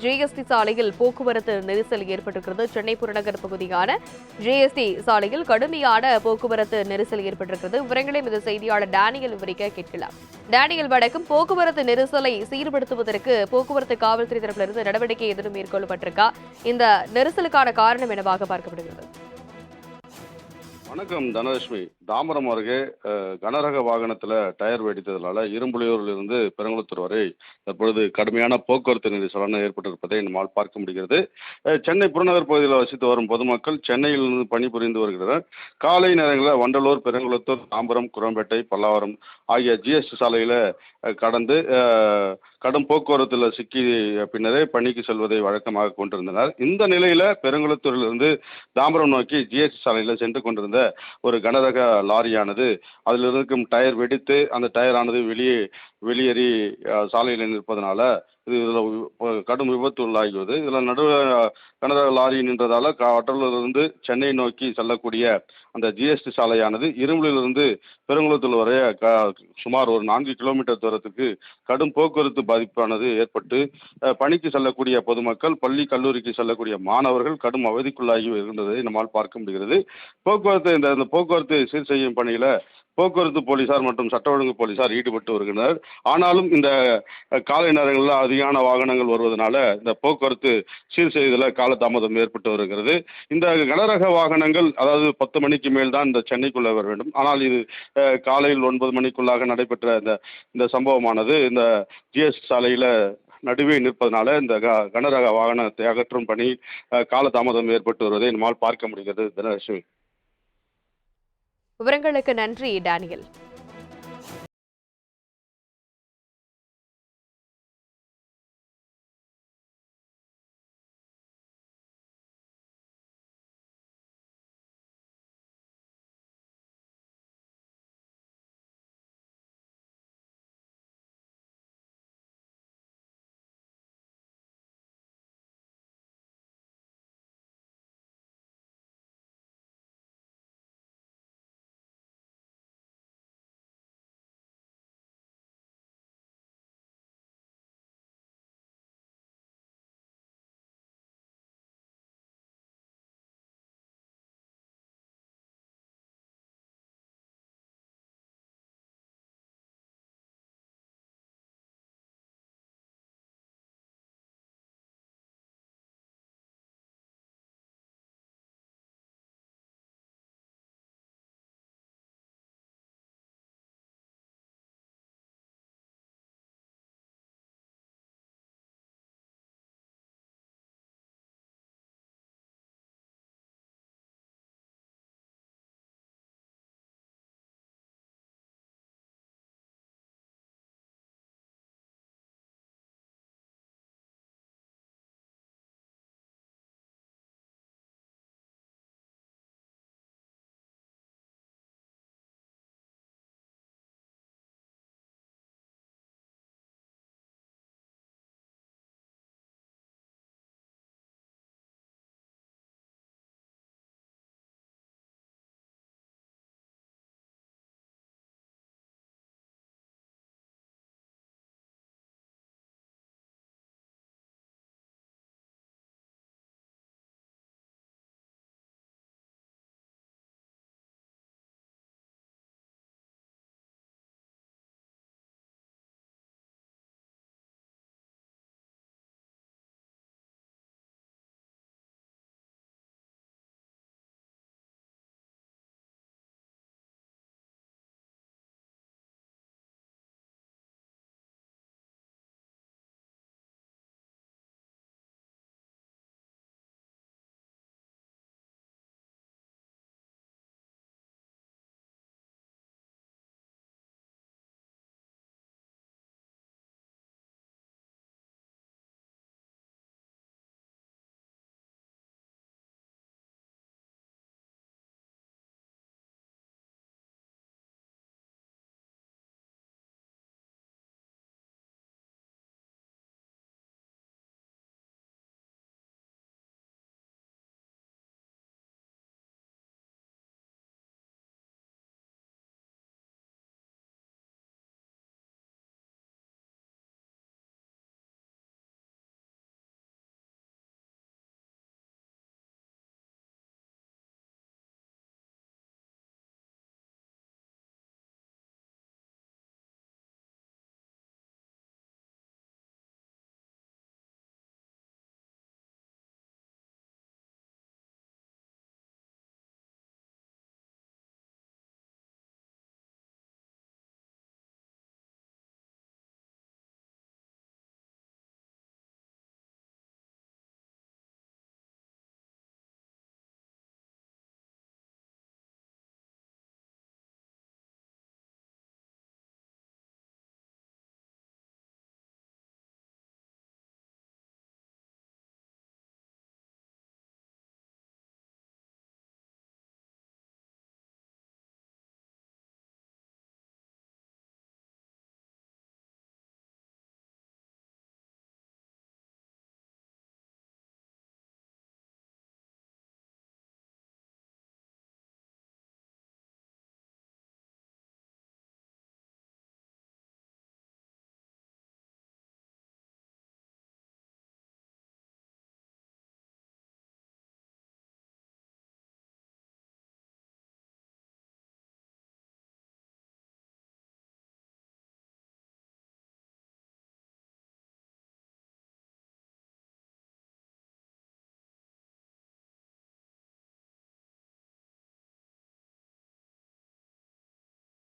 JST சாலையில் போக்குவரத்து நெரிசல் ஏற்பட்டிருக்கிறது. சென்னை புறநகர் பகுதியான ஜேஎஸ்டி சாலையில் கடுமையான போக்குவரத்து நெரிசல் ஏற்பட்டிருக்கிறது. விவரங்களை இந்த செய்தியாளர் டேனியல் விவரிக்க கேட்கலாம். டேனியல், வடக்கும் போக்குவரத்து நெரிசலை சீர்படுத்துவதற்கு போக்குவரத்து காவல்துறை தரப்பிலிருந்து நடவடிக்கை எதுவும் மேற்கொள்ளப்பட்டிருக்கா? இந்த நெரிசலுக்கான காரணம் என்னவாக பார்க்கப்படுகிறது? வணக்கம் தனலட்சுமி. தாம்பரம் அருகே கனரக வாகனத்தில் டயர் வெடித்ததுனால இரும்புலியூரிலிருந்து பெருங்குளத்தூர் வரை தற்பொழுது கடுமையான போக்குவரத்து நெரிசலான ஏற்பட்டிருப்பதை நம்மால் பார்க்க முடிகிறது. சென்னை புறநகர் பகுதியில் வசித்து வரும் பொதுமக்கள் சென்னையிலிருந்து பணிபுரிந்து வருகின்றனர். காலை நேரங்களில் வண்டலூர், பெருங்குளத்தூர், தாம்பரம், குரம்பேட்டை, பல்லாவரம் ஆகிய ஜிஎஸ்டி சாலையில் கடந்து கடும் போக்குவரத்தில் சிக்கி பின்னரே பணிக்கு செல்வதை வழக்கமாக கொண்டிருந்தனர். இந்த நிலையில் பெருங்குளத்தூரிலிருந்து தாம்பரம் நோக்கி ஜிஎஸ்டி சாலையில் சென்று கொண்டிருந்த ஒரு கனரக லாரியானது அதில் இருக்கும் டயர் வெடித்து அந்த டயரானது வெளியேறி சாலையில் நிற்பதனால இதில் கடும் விபத்து உள்ளாகியது. இதில் கனரக லாரி நின்றதால வண்டலூரிலிருந்து சென்னை நோக்கி செல்லக்கூடிய அந்த ஜிஎஸ்டி சாலையானது இரும்புலிலிருந்து பெருங்குளத்தூர் வரை சுமார் ஒரு 4 கிலோமீட்டர் தூரத்துக்கு கடும் போக்குவரத்து பாதிப்பானது ஏற்பட்டு பணிக்கு செல்லக்கூடிய பொதுமக்கள், பள்ளி கல்லூரிக்கு செல்லக்கூடிய மாணவர்கள் கடும் அவதிக்குள்ளாகி இருந்ததை நம்மால் பார்க்க முடிகிறது. இந்த போக்குவரத்து சீர் செய்யும் பணியில் போக்குவரத்து போலீசார் மற்றும் சட்ட ஒழுங்கு போலீசார் ஈடுபட்டு வருகின்றனர். ஆனாலும் இந்த காலை நேரங்களில் அதிகமான வாகனங்கள் வருவதனால இந்த போக்குவரத்து சீர் செய்வதில் காலதாமதம் ஏற்பட்டு வருகிறது. இந்த கனரக வாகனங்கள் அதாவது 10 மணிக்கு மேல் தான் இந்த சென்னைக்குள்ளே வர வேண்டும். ஆனால் இது காலையில் 9 மணிக்குள்ளாக நடைபெற்ற இந்த சம்பவமானது இந்த ஜிஎஸ்டி சாலையில் நடுவே நிற்பதனால இந்த கனரக வாகனத்தை அகற்றும் பணி காலதாமதம் ஏற்பட்டு வருவதை நம்மால் பார்க்க முடிகிறது. தனலட்சுமி, விவரங்களுக்கு நன்றி டேனியல்.